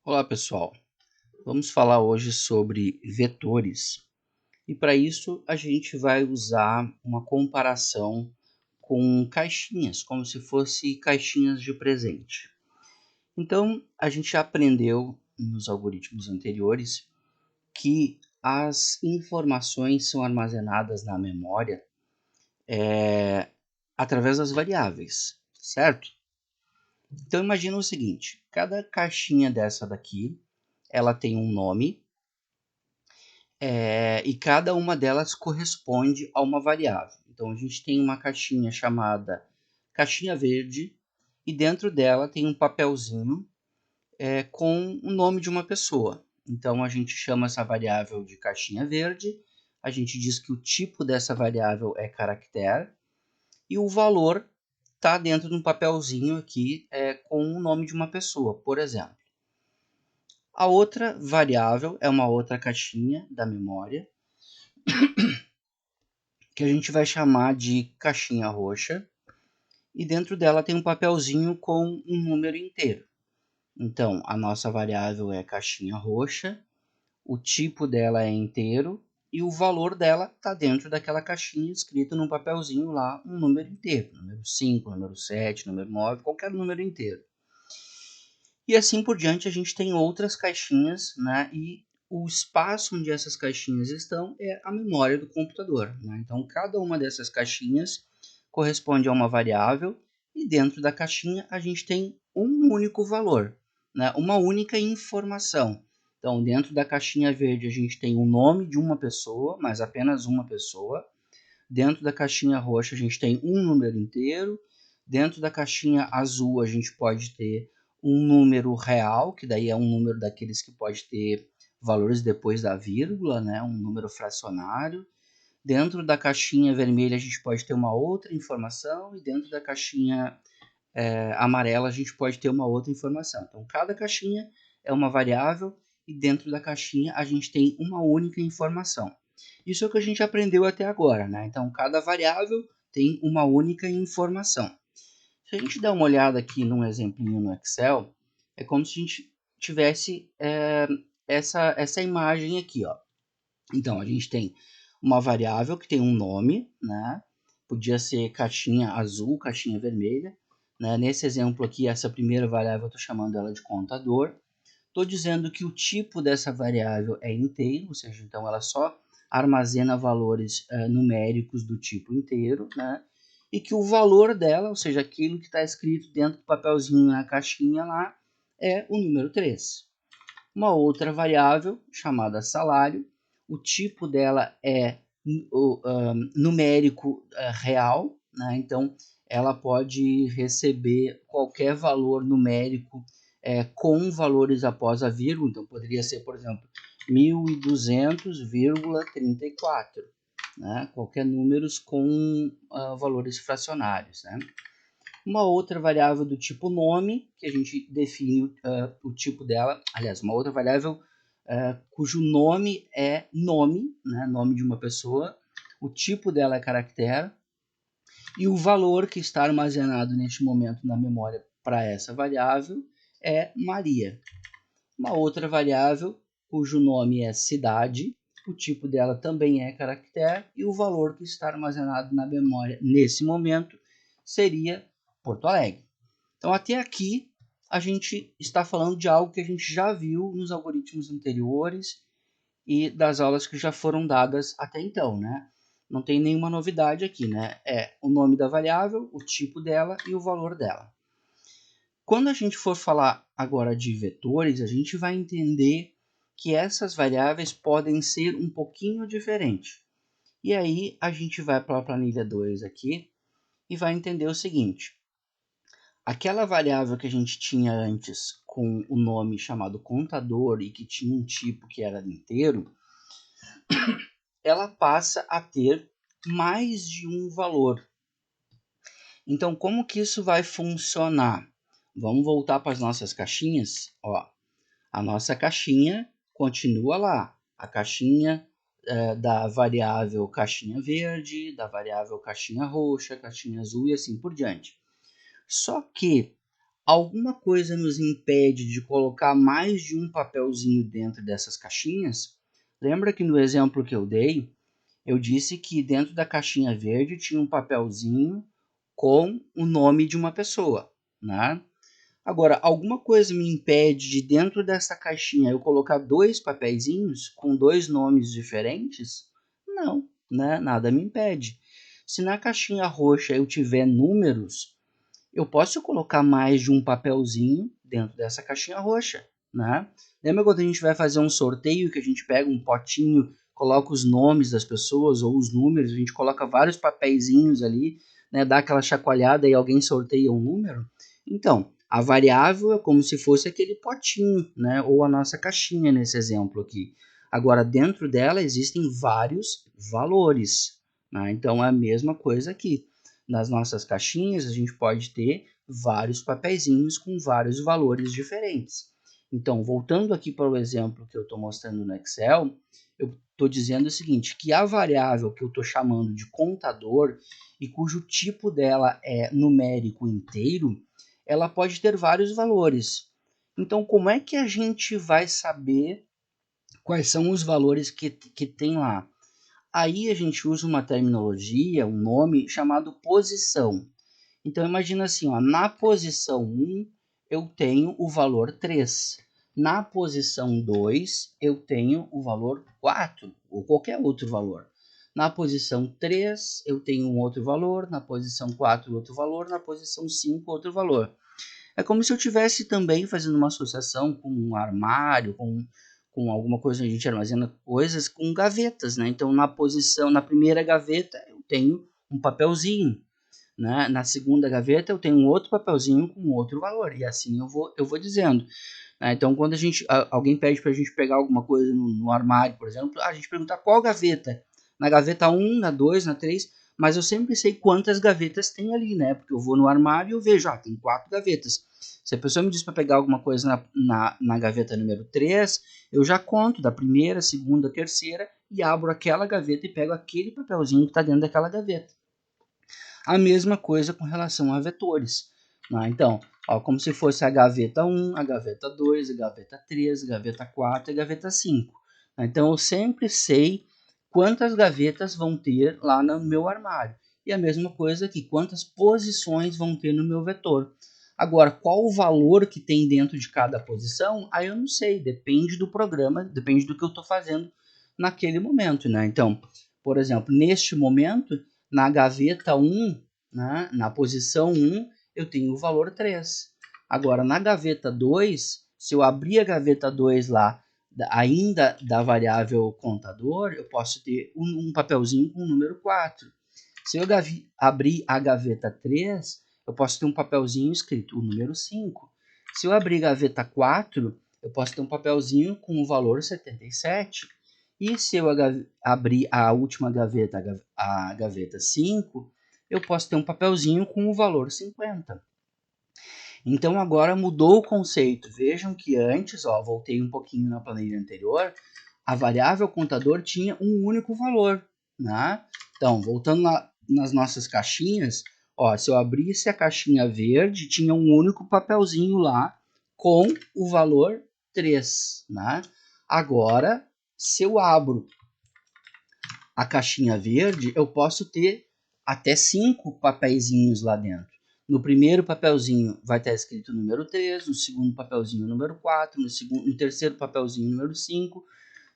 Olá pessoal, vamos falar hoje sobre vetores e para isso a gente vai usar uma comparação com caixinhas, como se fosse caixinhas de presente. Então a gente já aprendeu nos algoritmos anteriores que as informações são armazenadas na memória através das variáveis, certo? Então imagina o seguinte, cada caixinha dessa daqui ela tem um nome. E cada uma delas corresponde a uma variável. Então a gente tem uma caixinha chamada caixinha verde e dentro dela tem um papelzinho com o nome de uma pessoa. Então a gente chama essa variável de caixinha verde, a gente diz que o tipo dessa variável é caractere e o valor está dentro de um papelzinho aqui com o nome de uma pessoa, por exemplo. A outra variável é uma outra caixinha da memória, que a gente vai chamar de caixinha roxa, e dentro dela tem um papelzinho com um número inteiro. Então, a nossa variável é caixinha roxa, o tipo dela é inteiro, e o valor dela está dentro daquela caixinha escrito num papelzinho lá, um número inteiro, número 5, número 7, número 9, qualquer número inteiro. E assim por diante a gente tem outras caixinhas, né? E o espaço onde essas caixinhas estão é a memória do computador, né? Então cada uma dessas caixinhas corresponde a uma variável e dentro da caixinha a gente tem um único valor, né? Uma única informação. Então dentro da caixinha verde a gente tem o nome de uma pessoa, mas apenas uma pessoa. Dentro da caixinha roxa a gente tem um número inteiro. Dentro da caixinha azul a gente pode ter um número real, que daí é um número daqueles que pode ter valores depois da vírgula, né? Um número fracionário. Dentro da caixinha vermelha a gente pode ter uma outra informação e dentro da caixinha amarela a gente pode ter uma outra informação. Então cada caixinha é uma variável e dentro da caixinha a gente tem uma única informação. Isso é o que a gente aprendeu até agora, né? Então cada variável tem uma única informação. Se a gente der uma olhada aqui num exemplinho no Excel, é como se a gente tivesse essa imagem aqui, ó. Então, a gente tem uma variável que tem um nome, né? Podia ser caixinha azul, caixinha vermelha. Né? Nesse exemplo aqui, essa primeira variável eu estou chamando ela de contador. Estou dizendo que o tipo dessa variável é inteiro, ou seja, então ela só armazena valores numéricos do tipo inteiro, né? E que o valor dela, ou seja, aquilo que está escrito dentro do papelzinho na caixinha lá, é o número 3. Uma outra variável chamada salário, o tipo dela é numérico real, né? Então ela pode receber qualquer valor numérico com valores após a vírgula, então poderia ser, por exemplo, 1200,34, né? Qualquer números com valores fracionários, né? Uma outra variável do tipo nome, que a gente define o tipo dela, aliás, uma outra variável cujo nome é nome, né? Nome de uma pessoa, o tipo dela é caractere, e o valor que está armazenado neste momento na memória para essa variável é Maria. Uma outra variável cujo nome é cidade, o tipo dela também é caractere e o valor que está armazenado na memória nesse momento seria Porto Alegre. Então até aqui a gente está falando de algo que a gente já viu nos algoritmos anteriores e das aulas que já foram dadas até então, né? Não tem nenhuma novidade aqui, né? É o nome da variável, o tipo dela e o valor dela. Quando a gente for falar agora de vetores, a gente vai entender que essas variáveis podem ser um pouquinho diferentes. E aí a gente vai para a planilha 2 aqui e vai entender o seguinte. Aquela variável que a gente tinha antes com o nome chamado contador e que tinha um tipo que era inteiro, ela passa a ter mais de um valor. Então, como que isso vai funcionar? Vamos voltar para as nossas caixinhas. Ó, a nossa caixinha continua lá. A caixinha da variável caixinha verde, da variável caixinha roxa, caixinha azul e assim por diante. Só que alguma coisa nos impede de colocar mais de um papelzinho dentro dessas caixinhas? Lembra que no exemplo que eu dei, eu disse que dentro da caixinha verde tinha um papelzinho com o nome de uma pessoa, né? Agora, alguma coisa me impede de dentro dessa caixinha eu colocar 2 papeizinhos com 2 nomes diferentes? Não, né? Nada me impede. Se na caixinha roxa eu tiver números, eu posso colocar mais de um papelzinho dentro dessa caixinha roxa, né? Lembra quando a gente vai fazer um sorteio que a gente pega um potinho, coloca os nomes das pessoas ou os números, a gente coloca vários papeizinhos ali, né? Dá aquela chacoalhada e alguém sorteia um número? Então, a variável é como se fosse aquele potinho, né? Ou a nossa caixinha nesse exemplo aqui. Agora, dentro dela existem vários valores, né? Então, é a mesma coisa aqui. Nas nossas caixinhas, a gente pode ter vários papeizinhos com vários valores diferentes. Então, voltando aqui para o exemplo que eu estou mostrando no Excel, eu estou dizendo o seguinte, que a variável que eu estou chamando de contador e cujo tipo dela é numérico inteiro, ela pode ter vários valores. Então, como é que a gente vai saber quais são os valores que tem lá? Aí a gente usa uma terminologia, um nome chamado posição. Então imagina assim, ó, na posição 1 eu tenho o valor 3. Na posição 2 eu tenho o valor 4, ou qualquer outro valor. Na posição 3 eu tenho um outro valor, na posição 4 outro valor, na posição 5 outro valor. É como se eu tivesse também fazendo uma associação com um armário, com alguma coisa onde a gente armazena coisas com gavetas, né? Então, na primeira gaveta eu tenho um papelzinho, né? Na segunda gaveta eu tenho um outro papelzinho com outro valor, e assim eu vou dizendo. Né? Então, quando alguém pede para a gente pegar alguma coisa no armário, por exemplo, a gente pergunta qual gaveta. Na gaveta 1, na 2, na 3, mas eu sempre sei quantas gavetas tem ali, né? Porque eu vou no armário e eu vejo, tem 4 gavetas. Se a pessoa me diz para pegar alguma coisa na gaveta número 3, eu já conto da primeira, segunda, terceira e abro aquela gaveta e pego aquele papelzinho que está dentro daquela gaveta. A mesma coisa com relação a vetores. Né? Então, como se fosse a gaveta 1, a gaveta 2, a gaveta 3, a gaveta 4 e a gaveta 5. Então, eu sempre sei quantas gavetas vão ter lá no meu armário. E a mesma coisa aqui, quantas posições vão ter no meu vetor. Agora, qual o valor que tem dentro de cada posição? Aí eu não sei, depende do programa, depende do que eu estou fazendo naquele momento. Né? Então, por exemplo, neste momento, na gaveta 1, né, na posição 1, eu tenho o valor 3. Agora, na gaveta 2, se eu abrir a gaveta 2 lá, ainda da variável contador, eu posso ter um papelzinho com o número 4. Se eu abrir a gaveta 3, eu posso ter um papelzinho escrito o número 5. Se eu abrir a gaveta 4, eu posso ter um papelzinho com o valor 77. E se eu abrir a última gaveta, a gaveta 5, eu posso ter um papelzinho com o valor 50. Então agora mudou o conceito. Vejam que antes, voltei um pouquinho na planilha anterior, a variável contador tinha um único valor. Né? Então, voltando nas nossas caixinhas, se eu abrisse a caixinha verde, tinha um único papelzinho lá com o valor 3. Né? Agora, se eu abro a caixinha verde, eu posso ter até 5 papeizinhos lá dentro. No primeiro papelzinho vai estar escrito o número 3, no segundo papelzinho o número 4, no terceiro papelzinho o número 5,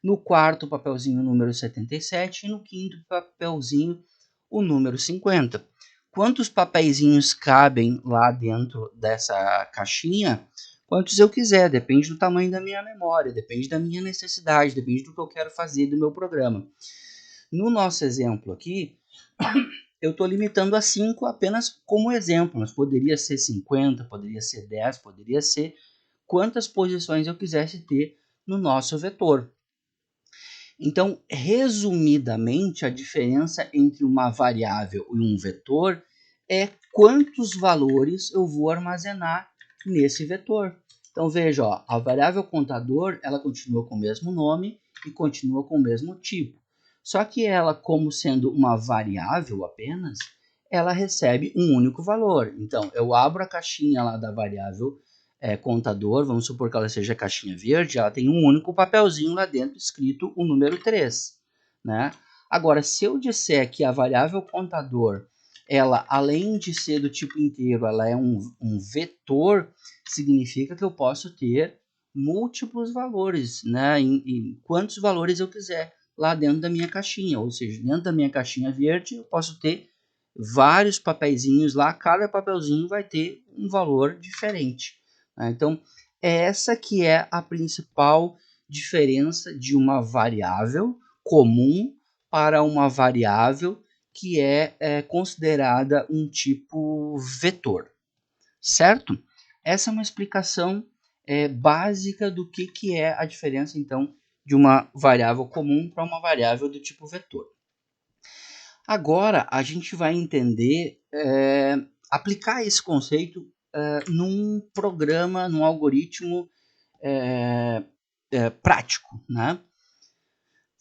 no quarto papelzinho o número 77 e no quinto papelzinho o número 50. Quantos papeizinhos cabem lá dentro dessa caixinha? Quantos eu quiser, depende do tamanho da minha memória, depende da minha necessidade, depende do que eu quero fazer do meu programa. No nosso exemplo aqui, eu estou limitando a 5 apenas como exemplo, mas poderia ser 50, poderia ser 10, poderia ser quantas posições eu quisesse ter no nosso vetor. Então, resumidamente, a diferença entre uma variável e um vetor é quantos valores eu vou armazenar nesse vetor. Então, veja, a variável contador, ela continua com o mesmo nome e continua com o mesmo tipo. Só que ela, como sendo uma variável apenas, ela recebe um único valor. Então, eu abro a caixinha lá da variável contador, vamos supor que ela seja a caixinha verde, ela tem um único papelzinho lá dentro escrito o número 3, né? Agora, se eu disser que a variável contador, ela, além de ser do tipo inteiro, ela é um vetor, significa que eu posso ter múltiplos valores, né? Em quantos valores eu quiser lá dentro da minha caixinha, ou seja, dentro da minha caixinha verde eu posso ter vários papeizinhos lá, cada papelzinho vai ter um valor diferente, né? Então, essa que é a principal diferença de uma variável comum para uma variável que é considerada um tipo vetor, certo? Essa é uma explicação básica do que é a diferença, então, de uma variável comum para uma variável do tipo vetor. Agora, a gente vai entender, aplicar esse conceito num programa, num algoritmo prático, né?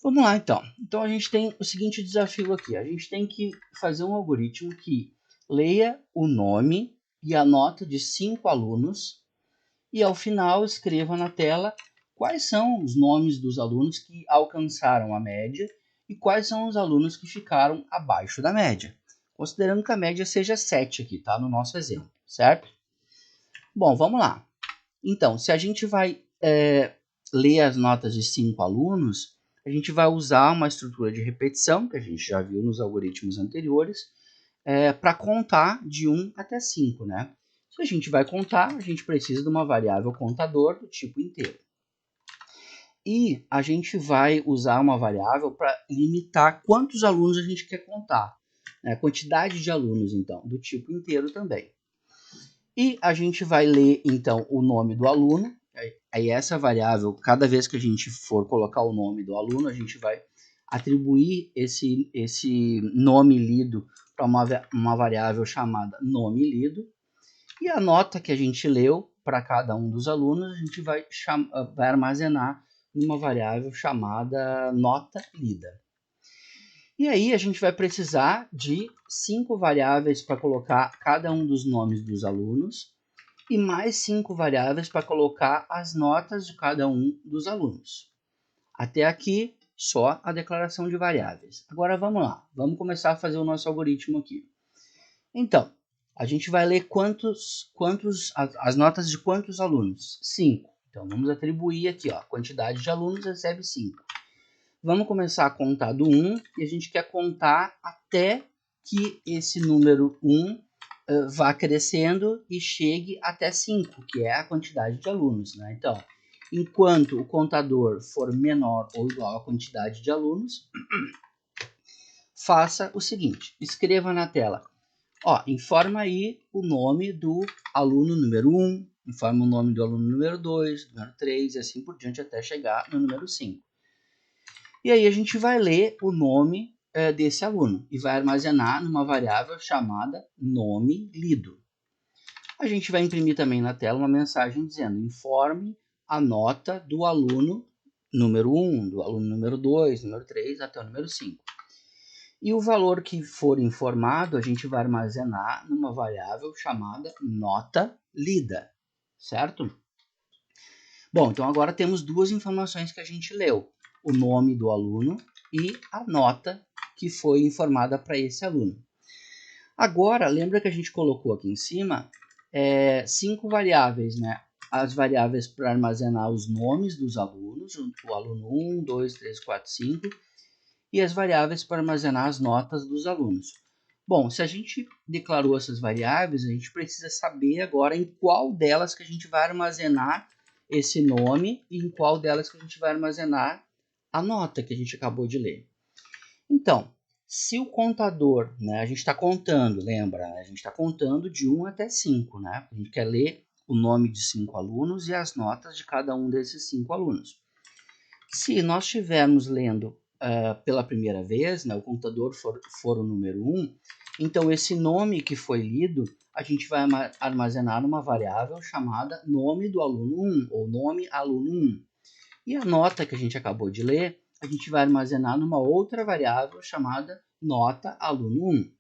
Vamos lá, então. Então, a gente tem o seguinte desafio aqui. A gente tem que fazer um algoritmo que leia o nome e a nota de 5 alunos e, ao final, escreva na tela quais são os nomes dos alunos que alcançaram a média e quais são os alunos que ficaram abaixo da média. Considerando que a média seja 7 aqui, tá? No nosso exemplo, certo? Bom, vamos lá. Então, se a gente vai ler as notas de 5 alunos, a gente vai usar uma estrutura de repetição, que a gente já viu nos algoritmos anteriores, para contar de 1 até 5, né? Se a gente vai contar, a gente precisa de uma variável contador do tipo inteiro. E a gente vai usar uma variável para limitar quantos alunos a gente quer contar, né? A quantidade de alunos, então, do tipo inteiro também. E a gente vai ler, então, o nome do aluno. Aí essa variável, cada vez que a gente for colocar o nome do aluno, a gente vai atribuir esse nome lido para uma variável chamada nome lido. E a nota que a gente leu para cada um dos alunos, a gente vai armazenar numa variável chamada nota lida. E aí a gente vai precisar de 5 variáveis para colocar cada um dos nomes dos alunos e mais 5 variáveis para colocar as notas de cada um dos alunos. Até aqui, só a declaração de variáveis. Agora vamos lá, vamos começar a fazer o nosso algoritmo aqui. Então, a gente vai ler as notas de quantos alunos? 5. Então, vamos atribuir aqui, ó, a quantidade de alunos recebe 5. Vamos começar a contar do 1 e a gente quer contar até que esse número 1 vá crescendo e chegue até 5, que é a quantidade de alunos, né? Então, enquanto o contador for menor ou igual à quantidade de alunos, faça o seguinte, escreva na tela, ó, informa aí o nome do aluno número 1, informa o nome do aluno número 2, número 3 e assim por diante até chegar no número 5. E aí a gente vai ler o nome desse aluno e vai armazenar numa variável chamada nome lido. A gente vai imprimir também na tela uma mensagem dizendo informe a nota do aluno número 1, do aluno número 2, número 3 até o número 5. E o valor que for informado a gente vai armazenar numa variável chamada nota lida, certo? Bom, então agora temos duas informações que a gente leu, o nome do aluno e a nota que foi informada para esse aluno. Agora, lembra que a gente colocou aqui em cima 5 variáveis, né? As variáveis para armazenar os nomes dos alunos, o aluno 1, 2, 3, 4, 5, e as variáveis para armazenar as notas dos alunos. Bom, se a gente declarou essas variáveis, a gente precisa saber agora em qual delas que a gente vai armazenar esse nome e em qual delas que a gente vai armazenar a nota que a gente acabou de ler. Então, se o contador, né, a gente está contando, lembra? A gente está contando de 1 até 5, né? A gente quer ler o nome de 5 alunos e as notas de cada um desses 5 alunos. Se nós estivermos lendo pela primeira vez, né, o contador for o número 1, então esse nome que foi lido, a gente vai armazenar numa variável chamada nome do aluno 1, ou nome aluno 1. E a nota que a gente acabou de ler, a gente vai armazenar numa outra variável chamada nota aluno 1.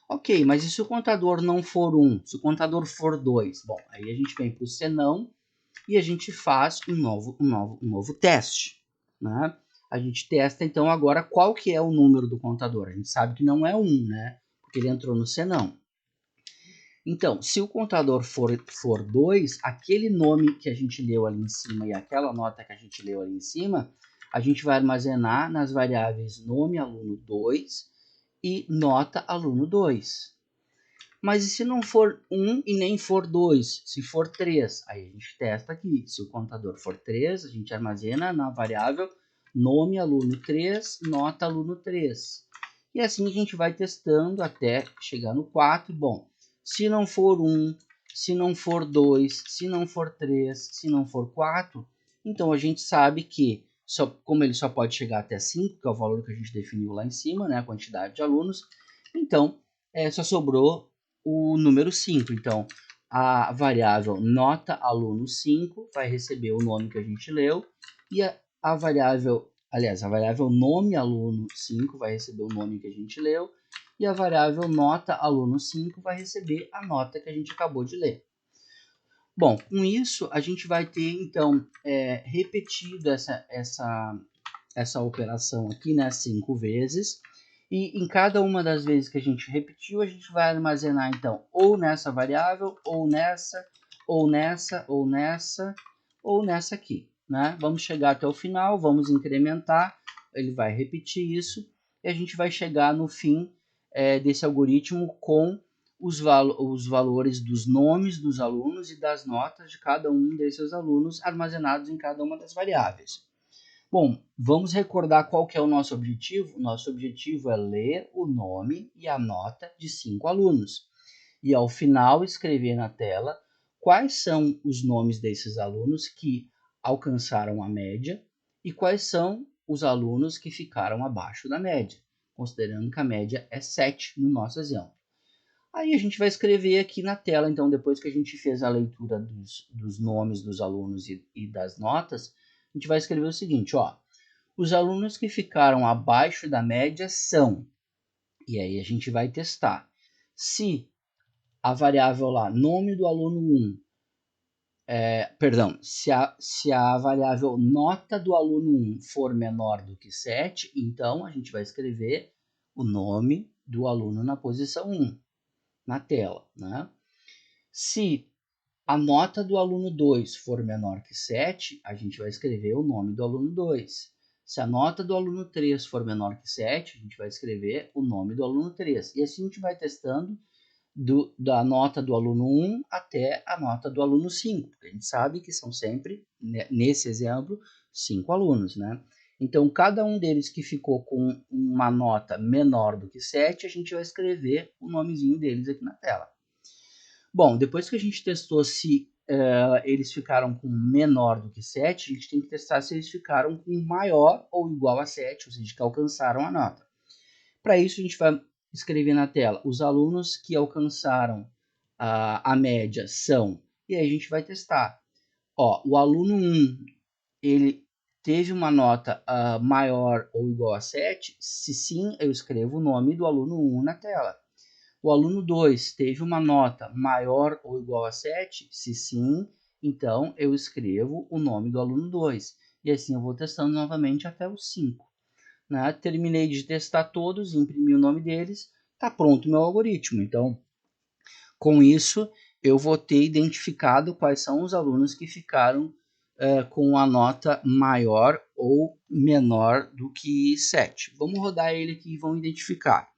Ok, mas e se o contador não for 1? Se o contador for 2? Bom, aí a gente vem para o senão e a gente faz um novo teste, né? A gente testa, então, agora qual que é o número do contador. A gente sabe que não é 1, né? Porque ele entrou no senão. Então, se o contador for 2, aquele nome que a gente leu ali em cima e aquela nota que a gente leu ali em cima, a gente vai armazenar nas variáveis nome aluno 2 e nota aluno 2. Mas e se não for 1 e nem for 2? Se for 3, aí a gente testa aqui. Se o contador for 3, a gente armazena na variável nome aluno 3, nota aluno 3. E assim a gente vai testando até chegar no 4. Bom, se não for 1, se não for 2, se não for 3, se não for 4, então a gente sabe que, como ele só pode chegar até 5, que é o valor que a gente definiu lá em cima, né, a quantidade de alunos, então só sobrou o número 5. Então, a variável nota aluno 5 vai receber o nome que a gente leu e a variável nome aluno 5 vai receber o nome que a gente leu e a variável nota aluno 5 vai receber a nota que a gente acabou de ler. Bom, com isso a gente vai ter então repetido essa operação aqui, né, 5 vezes. E em cada uma das vezes que a gente repetiu, a gente vai armazenar, então, ou nessa variável, ou nessa, ou nessa, ou nessa, ou nessa aqui, né? Vamos chegar até o final, vamos incrementar, ele vai repetir isso, e a gente vai chegar no fim desse algoritmo com os valores dos nomes dos alunos e das notas de cada um desses alunos armazenados em cada uma das variáveis. Bom, vamos recordar qual que é o nosso objetivo? Nosso objetivo é ler o nome e a nota de 5 alunos. E ao final escrever na tela quais são os nomes desses alunos que alcançaram a média e quais são os alunos que ficaram abaixo da média, considerando que a média é 7 no nosso exemplo. Aí a gente vai escrever aqui na tela, então, depois que a gente fez a leitura dos nomes dos alunos e das notas, a gente vai escrever o seguinte, ó. Os alunos que ficaram abaixo da média são, e aí a gente vai testar. Se a variável lá, nome do aluno 1, se a variável nota do aluno 1 for menor do que 7, então a gente vai escrever o nome do aluno na posição 1 na tela, né? Se a nota do aluno 2 for menor que 7, a gente vai escrever o nome do aluno 2. Se a nota do aluno 3 for menor que 7, a gente vai escrever o nome do aluno 3. E assim a gente vai testando da nota do aluno 1 até a nota do aluno 5, porque a gente sabe que são sempre, nesse exemplo, 5 alunos, né? Então, cada um deles que ficou com uma nota menor do que 7, a gente vai escrever o nomezinho deles aqui na tela. Bom, depois que a gente testou se eles ficaram com menor do que 7, a gente tem que testar se eles ficaram com maior ou igual a 7, ou seja, que alcançaram a nota. Para isso, a gente vai escrever na tela os alunos que alcançaram a média são, e aí a gente vai testar. Ó, o aluno 1, ele teve uma nota maior ou igual a 7? Se sim, eu escrevo o nome do aluno 1 na tela. O aluno 2 teve uma nota maior ou igual a 7? Se sim, então eu escrevo o nome do aluno 2. E assim eu vou testando novamente até o 5. Né? Terminei de testar todos, imprimi o nome deles, está pronto o meu algoritmo. Então, com isso, eu vou ter identificado quais são os alunos que ficaram com a nota maior ou menor do que 7. Vamos rodar ele aqui e vamos identificar.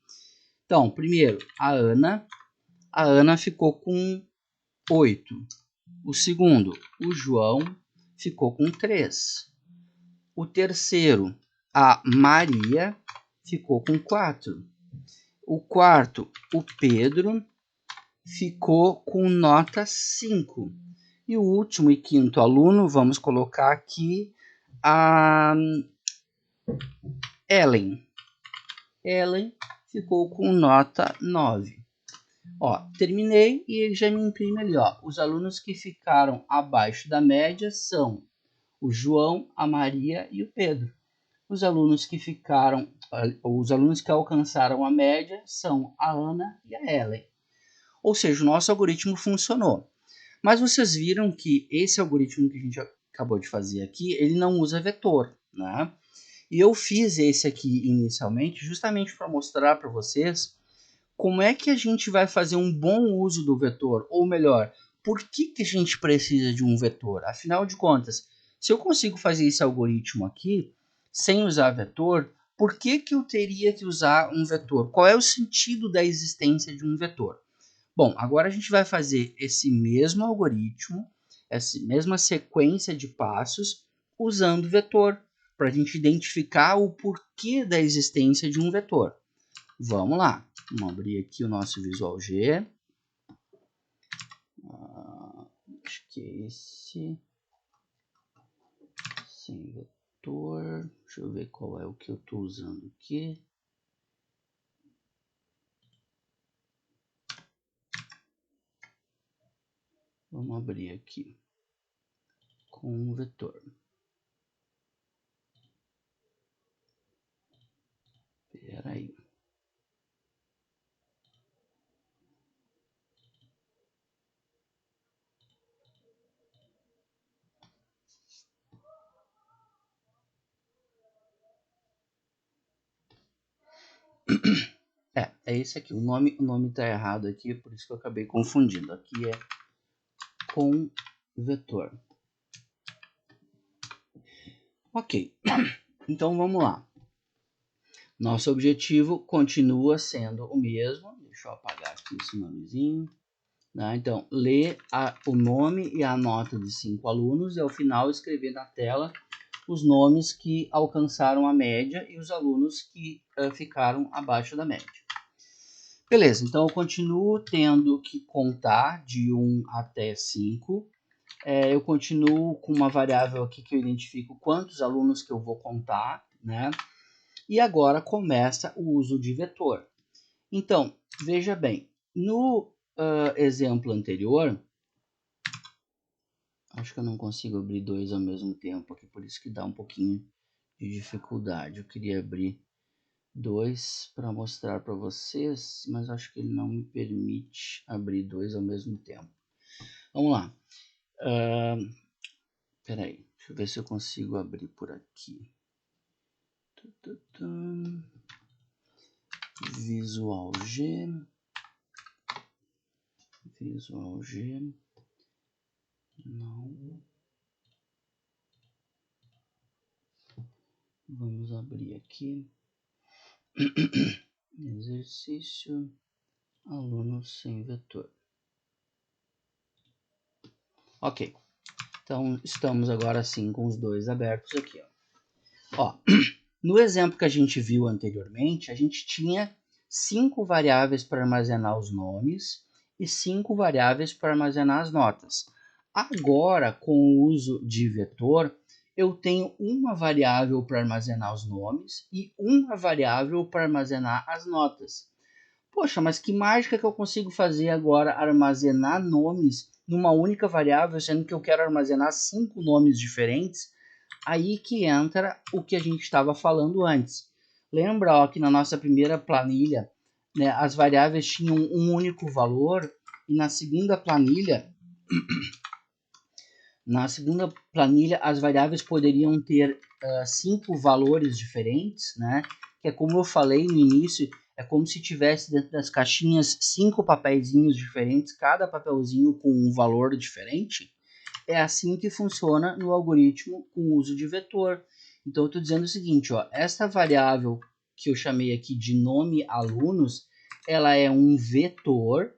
Então, primeiro, a Ana ficou com 8. O segundo, o João, ficou com 3. O terceiro, a Maria, ficou com 4. O quarto, o Pedro, ficou com nota 5. E o último e quinto aluno, vamos colocar aqui a Ellen. Ellen ficou com nota 9. Ó, terminei e ele já me imprime ali, ó. Os alunos que ficaram abaixo da média são o João, a Maria e o Pedro. Os alunos que alcançaram a média são a Ana e a Ellen. Ou seja, o nosso algoritmo funcionou. Mas vocês viram que esse algoritmo que a gente acabou de fazer aqui, ele não usa vetor, né? E eu fiz esse aqui inicialmente justamente para mostrar para vocês como é que a gente vai fazer um bom uso do vetor, ou melhor, por que a gente precisa de um vetor? Afinal de contas, se eu consigo fazer esse algoritmo aqui sem usar vetor, por que eu teria que usar um vetor? Qual é o sentido da existência de um vetor? Bom, agora a gente vai fazer esse mesmo algoritmo, essa mesma sequência de passos, usando vetor, para a gente identificar o porquê da existência de um vetor. Vamos lá, vamos abrir aqui o nosso Visual G. Acho que é esse. Sem vetor. Deixa eu ver qual é o que eu estou usando aqui. Vamos abrir aqui com um vetor. Espera aí. É esse aqui. O nome tá errado aqui, por isso que eu acabei confundindo. Aqui é com vetor. Ok, então vamos lá. Nosso objetivo continua sendo o mesmo. Deixa eu apagar aqui esse nomezinho. Né? Então, ler o nome e a nota de 5 alunos e ao final escrever na tela os nomes que alcançaram a média e os alunos que ficaram abaixo da média. Beleza, então eu continuo tendo que contar de 1 até 5. Eu continuo com uma variável aqui que eu identifico quantos alunos que eu vou contar, né? E agora começa o uso de vetor. Então, veja bem, no exemplo anterior, acho que eu não consigo abrir dois ao mesmo tempo aqui, por isso que dá um pouquinho de dificuldade. Eu queria abrir dois para mostrar para vocês, mas acho que ele não me permite abrir dois ao mesmo tempo. Vamos lá. Peraí, deixa eu ver se eu consigo abrir por aqui. Visual G. Visual G. Não. Vamos abrir aqui. Exercício. Alunos sem vetor. Ok. Então, estamos agora sim com os dois abertos aqui. Ó, no exemplo que a gente viu anteriormente, a gente tinha 5 variáveis para armazenar os nomes e 5 variáveis para armazenar as notas. Agora, com o uso de vetor, eu tenho uma variável para armazenar os nomes e uma variável para armazenar as notas. Poxa, mas que mágica que eu consigo fazer agora, armazenar nomes numa única variável, sendo que eu quero armazenar 5 nomes diferentes? Aí que entra o que a gente estava falando antes. Lembra ó, que na nossa primeira planilha, né, as variáveis tinham um único valor e na segunda planilha as variáveis poderiam ter 5 valores diferentes, né? Que é como eu falei no início, é como se tivesse dentro das caixinhas 5 papeizinhos diferentes, cada papelzinho com um valor diferente. É assim que funciona no algoritmo com o uso de vetor. Então, eu estou dizendo o seguinte, ó, esta variável que eu chamei aqui de nome alunos, ela é um vetor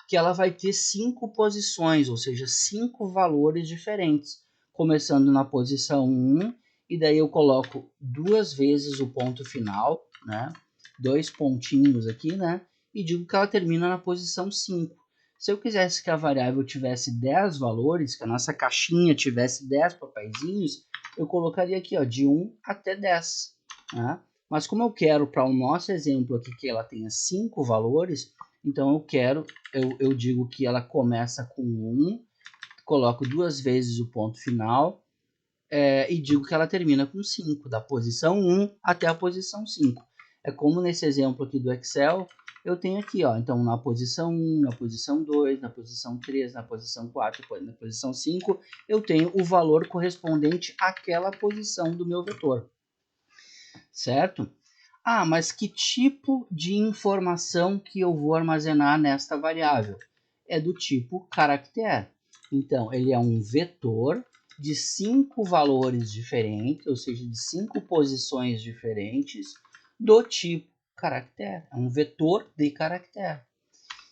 que ela vai ter 5 posições, ou seja, 5 valores diferentes, começando na posição 1, e daí eu coloco 2 vezes o ponto final, né? 2 pontinhos aqui, né? E digo que ela termina na posição 5. Se eu quisesse que a variável tivesse 10 valores, que a nossa caixinha tivesse 10 papeizinhos, eu colocaria aqui ó, de 1 até 10. Né? Mas como eu quero para o nosso exemplo aqui que ela tenha 5 valores, então eu digo que ela começa com 1, coloco 2 vezes o ponto final, e digo que ela termina com 5, da posição 1 até a posição 5. É como nesse exemplo aqui do Excel, eu tenho aqui, ó, então na posição 1, na posição 2, na posição 3, na posição 4, na posição 5, eu tenho o valor correspondente àquela posição do meu vetor, certo? Ah, mas que tipo de informação que eu vou armazenar nesta variável? É do tipo caractere. Então, ele é um vetor de 5 valores diferentes, ou seja, de 5 posições diferentes, do tipo caractere. É um vetor de caractere.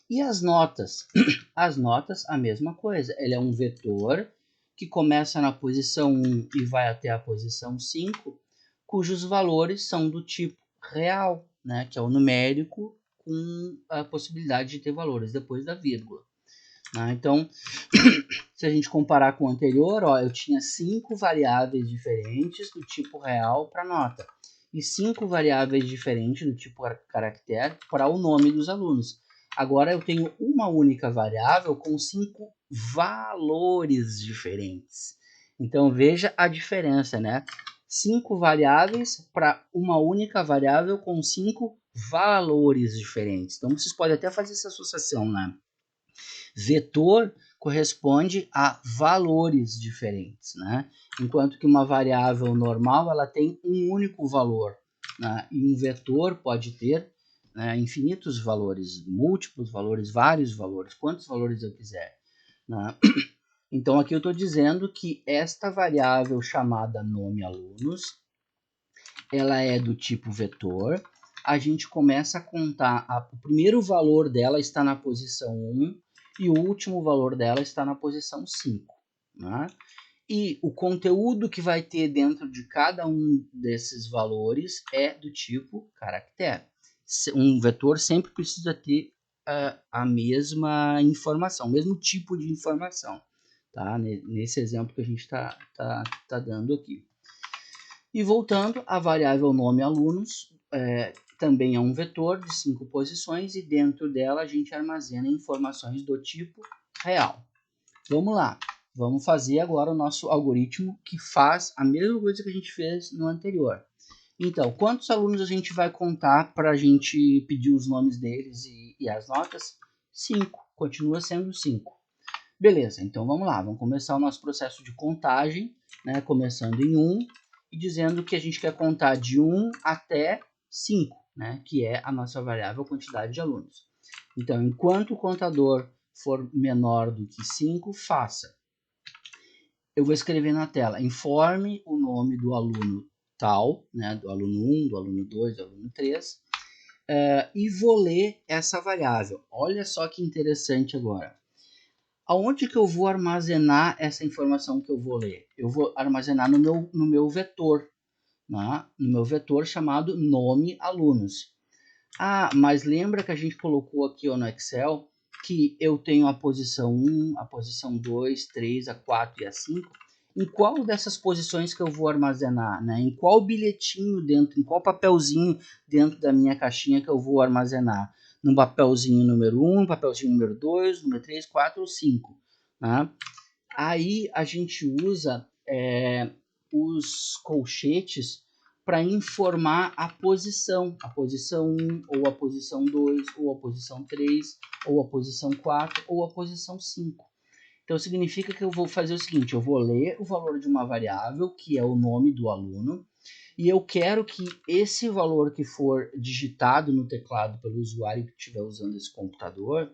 E as notas? As notas, a mesma coisa. Ele é um vetor que começa na posição 1 e vai até a posição 5, cujos valores são do tipo real, né, que é o numérico com a possibilidade de ter valores depois da vírgula. Né? Então, se a gente comparar com o anterior, ó, eu tinha 5 variáveis diferentes do tipo real para nota e 5 variáveis diferentes do tipo caractere para o nome dos alunos. Agora eu tenho uma única variável com 5 valores diferentes. Então veja a diferença, né? 5 variáveis para uma única variável com 5 valores diferentes. Então vocês podem até fazer essa associação, né? Vetor corresponde a valores diferentes, né? Enquanto que uma variável normal ela tem um único valor, né? E um vetor pode ter, né, infinitos valores, múltiplos valores, vários valores, quantos valores eu quiser. Né? Então aqui eu estou dizendo que esta variável chamada nome alunos, ela é do tipo vetor. A gente começa a contar, o primeiro valor dela está na posição 1 e o último valor dela está na posição 5. Né? E o conteúdo que vai ter dentro de cada um desses valores é do tipo caractere. Um vetor sempre precisa ter a mesma informação, o mesmo tipo de informação. Tá? Nesse exemplo que a gente está dando aqui. E voltando, a variável nome alunos também é um vetor de 5 posições e dentro dela a gente armazena informações do tipo real. Vamos lá, vamos fazer agora o nosso algoritmo que faz a mesma coisa que a gente fez no anterior. Então, quantos alunos a gente vai contar para a gente pedir os nomes deles e as notas? 5, continua sendo 5. Beleza, então vamos lá, vamos começar o nosso processo de contagem, né, começando em 1 e dizendo que a gente quer contar de 1 até 5, né, que é a nossa variável quantidade de alunos. Então, enquanto o contador for menor do que 5, faça. Eu vou escrever na tela, informe o nome do aluno tal, né, do aluno 1, do aluno 2, do aluno 3, e vou ler essa variável. Olha só que interessante agora. Aonde que eu vou armazenar essa informação que eu vou ler? Eu vou armazenar no meu vetor, né? No meu vetor chamado nome alunos. Ah, mas lembra que a gente colocou aqui ó, no Excel que eu tenho a posição 1, a posição 2, 3, a 4 e a 5? Em qual dessas posições que eu vou armazenar? Né? Em qual bilhetinho dentro, em qual papelzinho dentro da minha caixinha que eu vou armazenar? No papelzinho número 1, papelzinho número 2, número 3, 4 ou 5. Né? Aí a gente usa os colchetes para informar a posição 1, ou a posição 2, ou a posição 3, ou a posição 4, ou a posição 5. Então significa que eu vou fazer o seguinte, eu vou ler o valor de uma variável, que é o nome do aluno, e eu quero que esse valor que for digitado no teclado pelo usuário que estiver usando esse computador,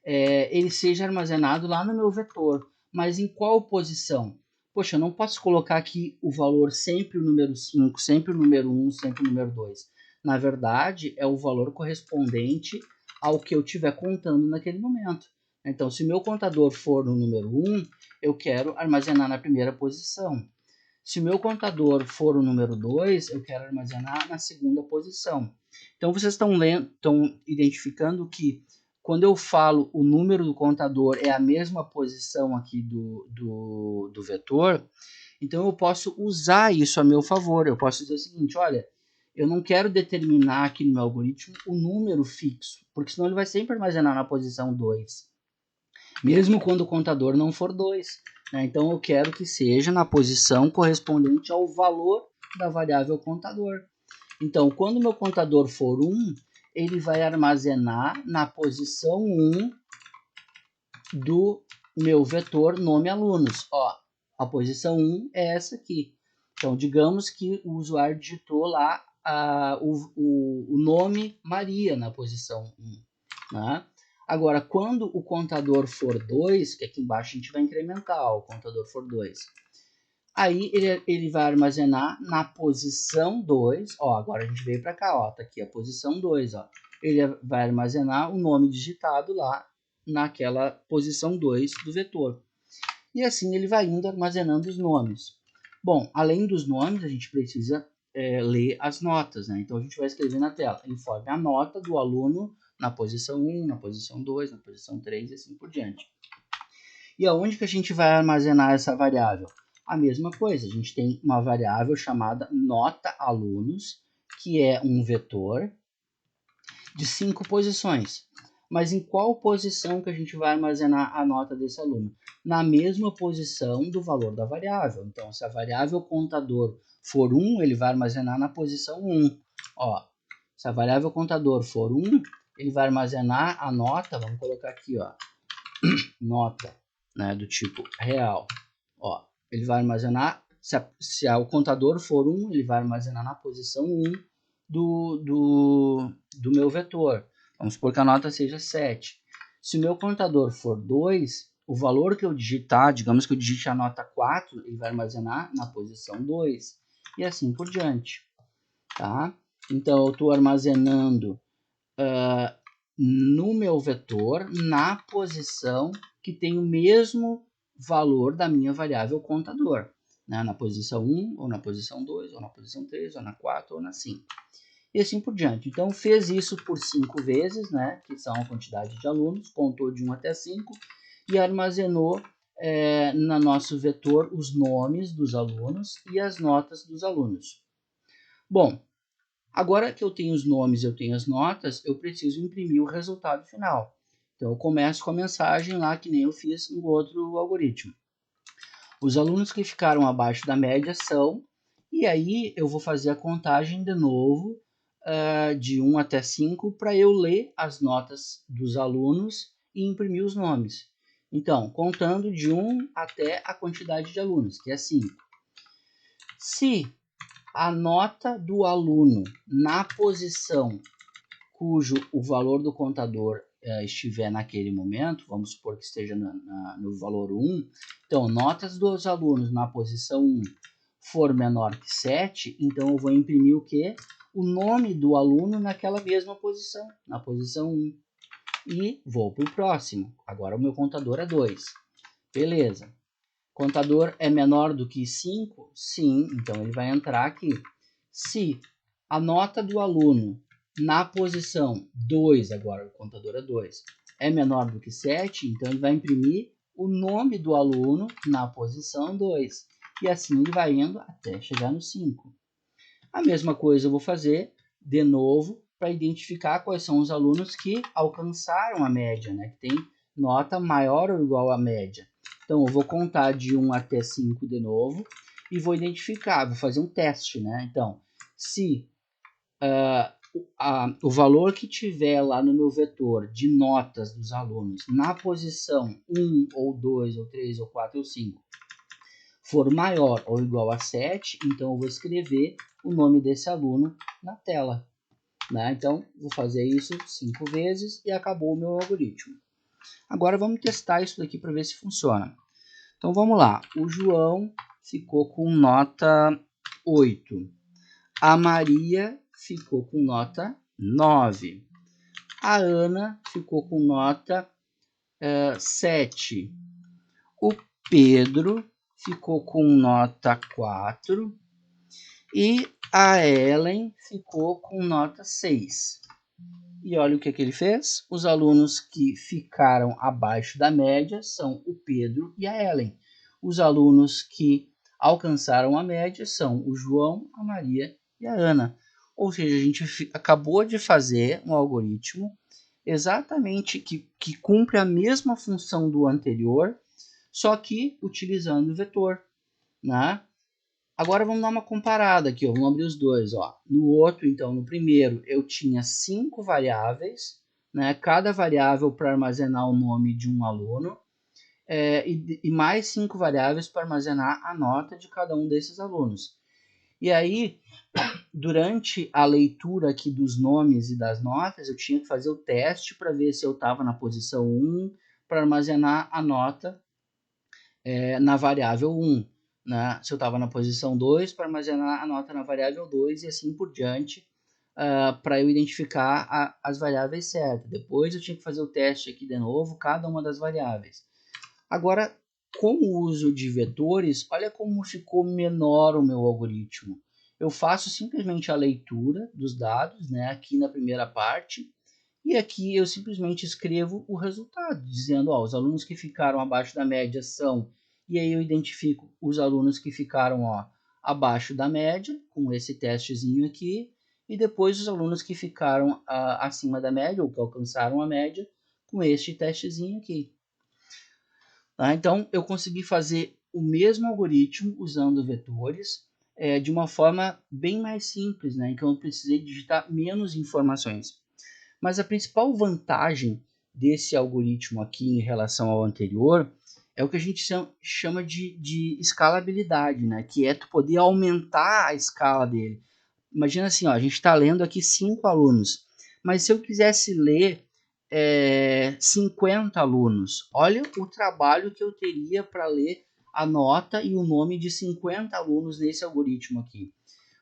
ele seja armazenado lá no meu vetor. Mas em qual posição? Poxa, eu não posso colocar aqui o valor sempre o número 5, sempre o número 1, sempre o número 2. Na verdade, é o valor correspondente ao que eu estiver contando naquele momento. Então, se o meu contador for no número 1, eu quero armazenar na primeira posição. Se o meu contador for o número 2, eu quero armazenar na segunda posição. Então, vocês estão identificando que quando eu falo o número do contador é a mesma posição aqui do vetor, então eu posso usar isso a meu favor. Eu posso dizer o seguinte, olha, eu não quero determinar aqui no meu algoritmo o número fixo, porque senão ele vai sempre armazenar na posição 2. mesmo quando o contador não for 2. Né? Então, eu quero que seja na posição correspondente ao valor da variável contador. Então, quando o meu contador for 1, ele vai armazenar na posição 1 do meu vetor nome alunos. Ó, a posição 1 é essa aqui. Então, digamos que o usuário digitou lá o nome Maria na posição 1. Né? Agora, quando o contador for 2, que aqui embaixo a gente vai incrementar, ó, o contador for 2, aí ele vai armazenar na posição 2, ó, agora a gente veio para cá, ó, tá aqui a posição 2, ó. Ele vai armazenar o nome digitado lá naquela posição 2 do vetor. E assim ele vai indo armazenando os nomes. Bom, além dos nomes, a gente precisa ler as notas, né? Então a gente vai escrever na tela, informe a nota do aluno na posição 1, na posição 2, na posição 3 e assim por diante. E aonde que a gente vai armazenar essa variável? A mesma coisa, a gente tem uma variável chamada nota alunos, que é um vetor de 5 posições. Mas em qual posição que a gente vai armazenar a nota desse aluno? Na mesma posição do valor da variável. Então, se a variável contador for 1, ele vai armazenar na posição 1. Ó, se a variável contador for 1, ele vai armazenar a nota, vamos colocar aqui, ó, nota, né, do tipo real. Ó, ele vai armazenar, se o contador for 1, ele vai armazenar na posição 1 do meu vetor. Vamos supor que a nota seja 7. Se o meu contador for 2, o valor que eu digitar, digamos que eu digite a nota 4, ele vai armazenar na posição 2. E assim por diante. Tá? Então, eu estou armazenando no meu vetor na posição que tem o mesmo valor da minha variável contador. Né? Na posição 1, ou na posição 2, ou na posição 3, ou na 4, ou na 5. E assim por diante. Então, fez isso por 5 vezes, né, que são a quantidade de alunos, contou de 1 até 5 e armazenou no nosso vetor os nomes dos alunos e as notas dos alunos. Bom, agora que eu tenho os nomes e eu tenho as notas, eu preciso imprimir o resultado final. Então, eu começo com a mensagem lá, que nem eu fiz no outro algoritmo. Os alunos que ficaram abaixo da média são, e aí eu vou fazer a contagem de novo, de 1 até 5, para eu ler as notas dos alunos e imprimir os nomes. Então, contando de 1 até a quantidade de alunos, que é 5. Se a nota do aluno na posição cujo o valor do contador estiver naquele momento, vamos supor que esteja no valor 1, então notas dos alunos na posição 1 for menor que 7, então eu vou imprimir o quê? O nome do aluno naquela mesma posição, na posição 1. E vou para o próximo. Agora o meu contador é 2. Beleza. Contador é menor do que 5? Sim, então ele vai entrar aqui. Se a nota do aluno na posição 2, agora o contador é 2, é menor do que 7, então ele vai imprimir o nome do aluno na posição 2. E assim ele vai indo até chegar no 5. A mesma coisa eu vou fazer de novo para identificar quais são os alunos que alcançaram a média, né? Que tem nota maior ou igual à média. Então, eu vou contar de 1 até 5 de novo e vou identificar, vou fazer um teste, né? Então, se o valor que tiver lá no meu vetor de notas dos alunos na posição 1, ou 2, ou 3, ou 4, ou 5 for maior ou igual a 7, então eu vou escrever o nome desse aluno na tela. Né? Então, vou fazer isso 5 vezes e acabou o meu algoritmo. Agora vamos testar isso daqui para ver se funciona. Então vamos lá. O João ficou com nota 8. A Maria ficou com nota 9. A Ana ficou com nota 7. O Pedro ficou com nota 4 e a Ellen ficou com nota 6. E olha o que ele fez. Os alunos que ficaram abaixo da média são o Pedro e a Ellen. Os alunos que alcançaram a média são o João, a Maria e a Ana. Ou seja, a gente acabou de fazer um algoritmo exatamente, que cumpre a mesma função do anterior, só que utilizando o vetor, né? Agora vamos dar uma comparada aqui, ó. Vamos abrir os dois. Ó. No outro, então, no primeiro, eu tinha 5 variáveis, né? Cada variável para armazenar o nome de um aluno, e mais 5 variáveis para armazenar a nota de cada um desses alunos. E aí, durante a leitura aqui dos nomes e das notas, eu tinha que fazer o teste para ver se eu estava na posição 1 para armazenar a nota na variável 1. Né? Se eu estava na posição 2, para armazenar a nota na variável 2 e assim por diante, para eu identificar as variáveis certas. Depois eu tinha que fazer o teste aqui de novo, cada uma das variáveis. Agora, com o uso de vetores, olha como ficou menor o meu algoritmo. Eu faço simplesmente a leitura dos dados, né, aqui na primeira parte, e aqui eu simplesmente escrevo o resultado, dizendo, ó, os alunos que ficaram abaixo da média são, e aí eu identifico os alunos que ficaram, ó, abaixo da média, com esse testezinho aqui, e depois os alunos que ficaram acima da média, ou que alcançaram a média, com este testezinho aqui. Tá? Então, eu consegui fazer o mesmo algoritmo usando vetores, de uma forma bem mais simples, né? Então eu precisei digitar menos informações. Mas a principal vantagem desse algoritmo aqui em relação ao anterior é o que a gente chama de escalabilidade, né? Que é tu poder aumentar a escala dele. Imagina assim, ó, a gente está lendo aqui 5 alunos, mas se eu quisesse ler 50 alunos, olha o trabalho que eu teria para ler a nota e o nome de 50 alunos nesse algoritmo aqui.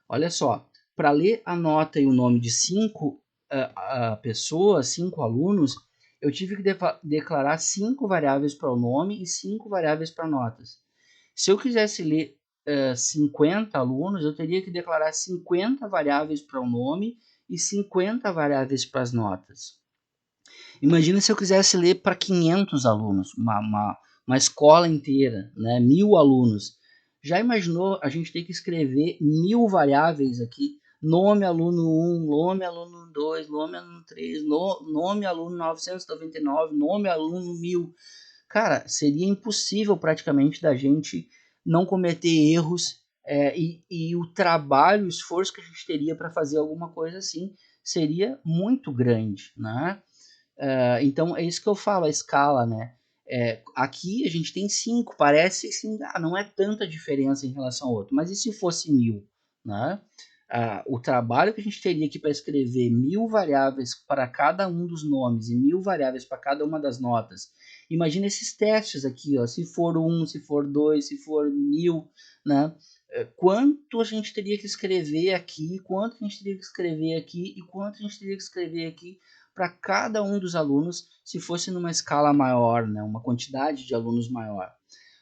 Olha só, para ler a nota e o nome de 5 pessoas, 5 alunos, eu tive que declarar 5 variáveis para o nome e 5 variáveis para notas. Se eu quisesse ler 50 alunos, eu teria que declarar 50 variáveis para o nome e 50 variáveis para as notas. Imagina se eu quisesse ler para 500 alunos, uma escola inteira, né, 1000 alunos. Já imaginou a gente ter que escrever 1000 variáveis aqui? Nome aluno 1, nome aluno 2, nome aluno 3, nome aluno 999, nome aluno 1000. Cara, seria impossível praticamente da gente não cometer erros, e o trabalho, o esforço que a gente teria para fazer alguma coisa assim seria muito grande, né? Então é isso que eu falo, a escala, né? Aqui a gente tem 5, parece assim, não é tanta diferença em relação ao outro, mas e se fosse 1000, né? O trabalho que a gente teria aqui para escrever 1000 variáveis para cada um dos nomes e 1000 variáveis para cada uma das notas. Imagina esses testes aqui, ó, se for 1, se for 2, se for 1000, né? Quanto a gente teria que escrever aqui, quanto a gente teria que escrever aqui e quanto a gente teria que escrever aqui para cada um dos alunos, se fosse numa escala maior, né, uma quantidade de alunos maior.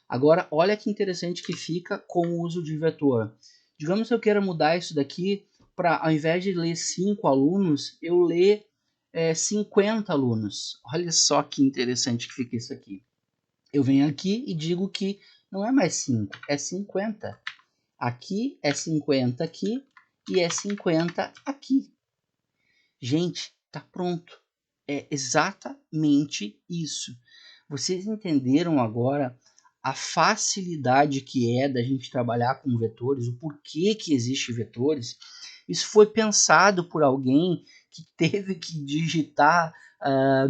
Agora, olha que interessante que fica com o uso de vetor. Digamos que eu queira mudar isso daqui para, ao invés de ler 5 alunos, eu ler 50 alunos. Olha só que interessante que fica isso aqui. Eu venho aqui e digo que não é mais 5, é 50. Aqui é 50 aqui e é 50 aqui. Gente, tá pronto. É exatamente isso. Vocês entenderam agora a facilidade que é da gente trabalhar com vetores, o porquê que existe vetores? Isso foi pensado por alguém que teve que digitar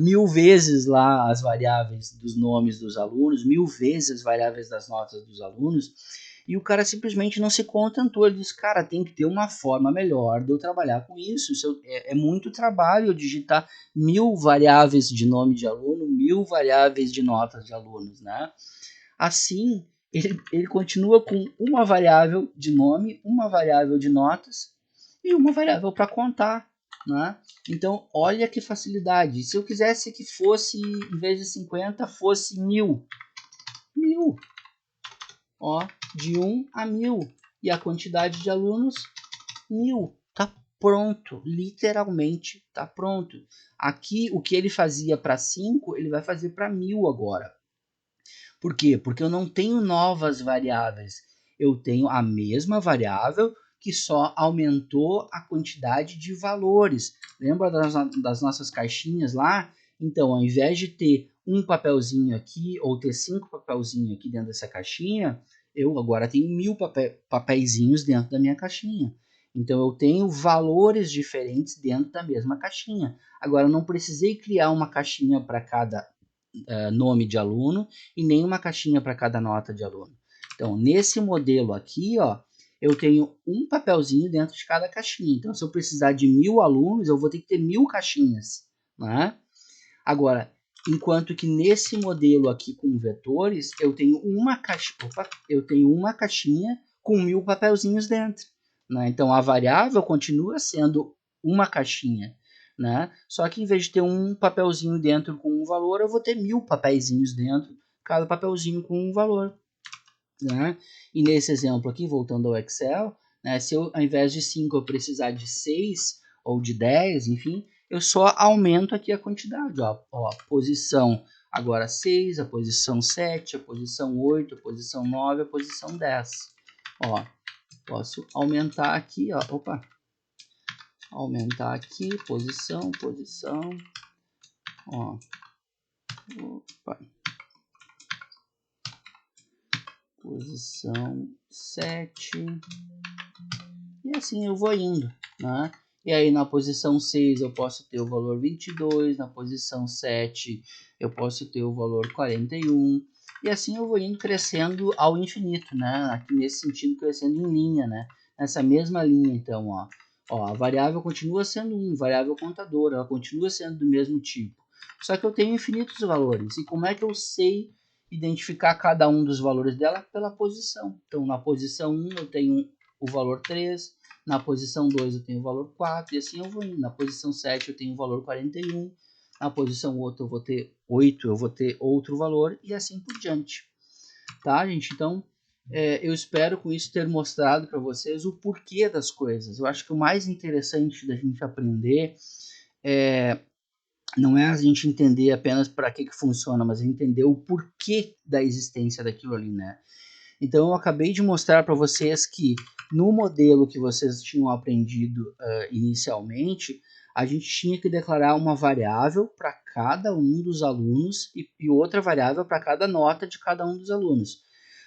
1000 vezes lá as variáveis dos nomes dos alunos, 1000 vezes as variáveis das notas dos alunos, e o cara simplesmente não se contentou. Ele disse, cara, tem que ter uma forma melhor de eu trabalhar com isso. É muito trabalho eu digitar 1000 variáveis de nome de aluno, 1000 variáveis de notas de alunos, né? Assim, ele continua com uma variável de nome, uma variável de notas e uma variável para contar, né? Então, olha que facilidade. Se eu quisesse que fosse, em vez de 50, fosse 1000. 1000. Ó, de 1 a 1000. E a quantidade de alunos, 1000. Tá pronto, literalmente tá pronto. Aqui, o que ele fazia para 5, ele vai fazer para 1000 agora. Por quê? Porque eu não tenho novas variáveis. Eu tenho a mesma variável que só aumentou a quantidade de valores. Lembra das nossas caixinhas lá? Então, ao invés de ter um papelzinho aqui, ou ter 5 papelzinhos aqui dentro dessa caixinha, eu agora tenho 1000 papeizinhos dentro da minha caixinha. Então, eu tenho valores diferentes dentro da mesma caixinha. Agora, eu não precisei criar uma caixinha para cada nome de aluno e nem uma caixinha para cada nota de aluno. Então, nesse modelo aqui, ó, eu tenho um papelzinho dentro de cada caixinha. Então, se eu precisar de 1000 alunos, eu vou ter que ter 1000 caixinhas, né? Agora, enquanto que nesse modelo aqui com vetores, eu tenho uma caixinha com 1000 papelzinhos dentro, né? Então, a variável continua sendo uma caixinha, né? Só que em vez de ter um papelzinho dentro com um valor, eu vou ter 1000 papeizinhos dentro, cada papelzinho com um valor, né? E nesse exemplo aqui, voltando ao Excel, né, se eu, ao invés de 5 eu precisar de 6 ou de 10, enfim, eu só aumento aqui a quantidade. Ó, posição agora 6, a posição 7, a posição 8, a posição 9, a posição 10. Ó, posso aumentar aqui, ó, aumentar aqui, posição, ó, posição 7, e assim eu vou indo, né? E aí na posição 6 eu posso ter o valor 22, na posição 7 eu posso ter o valor 41, e assim eu vou indo crescendo ao infinito, né? Aqui nesse sentido crescendo em linha, né? Nessa mesma linha, então, ó, a variável continua sendo 1, variável contadora, ela continua sendo do mesmo tipo. Só que eu tenho infinitos valores, e como é que eu sei identificar cada um dos valores dela? Pela posição. Então, na posição 1 eu tenho o valor 3, na posição 2 eu tenho o valor 4, e assim eu vou indo. Na posição 7 eu tenho o valor 41, na posição 8 eu vou ter 8, eu vou ter outro valor, e assim por diante. Tá, gente? Então, eu espero com isso ter mostrado para vocês o porquê das coisas. Eu acho que o mais interessante da gente aprender não é a gente entender apenas para que funciona, mas entender o porquê da existência daquilo ali, né? Então, eu acabei de mostrar para vocês que no modelo que vocês tinham aprendido inicialmente, a gente tinha que declarar uma variável para cada um dos alunos e outra variável para cada nota de cada um dos alunos.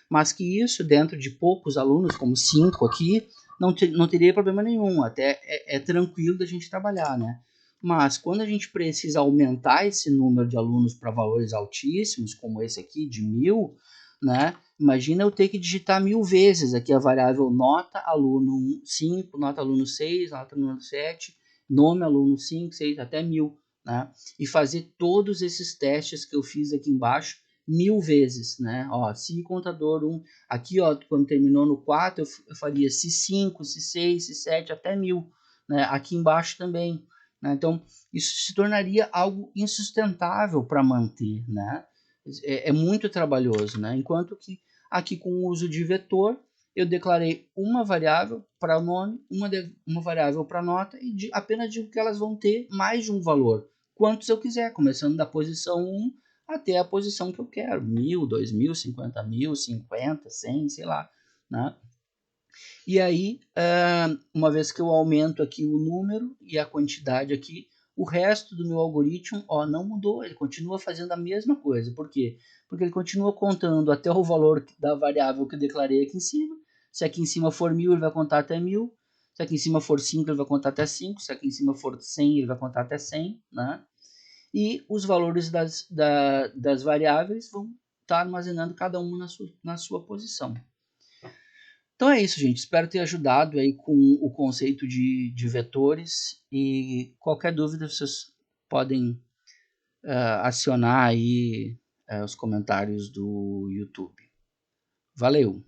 Mas que isso, dentro de poucos alunos, como 5 aqui, não teria problema nenhum, até é tranquilo da gente trabalhar, né? Mas quando a gente precisa aumentar esse número de alunos para valores altíssimos, como esse aqui, de 1000, né? Imagina eu ter que digitar 1000 vezes aqui a variável nota aluno 5, nota aluno 6, nota aluno 7, nome aluno 5, 6, até 1000, né? E fazer todos esses testes que eu fiz aqui embaixo 1000 vezes, né? Ó, se contador 1, aqui ó, quando terminou no 4, eu faria se 5, se 6, se 7, até 1000, né? Aqui embaixo também, né? Então, isso se tornaria algo insustentável para manter, né? É muito trabalhoso, né? Enquanto que aqui com o uso de vetor, eu declarei uma variável para o nome, uma variável para a nota, e apenas digo que elas vão ter mais de um valor, quantos eu quiser, começando da posição 1 até a posição que eu quero, 1000, 2000, 50.000, 50, 100, sei lá, né? E aí, uma vez que eu aumento aqui o número e a quantidade aqui, o resto do meu algoritmo, ó, não mudou, ele continua fazendo a mesma coisa. Por quê? Porque ele continua contando até o valor da variável que eu declarei aqui em cima. Se aqui em cima for 1000, ele vai contar até 1000. Se aqui em cima for 5, ele vai contar até 5. Se aqui em cima for 100, ele vai contar até 100, né? E os valores das variáveis vão estar armazenando cada uma na sua posição. Então é isso, gente. Espero ter ajudado aí com o conceito de vetores, e qualquer dúvida vocês podem acionar aí os comentários do YouTube. Valeu!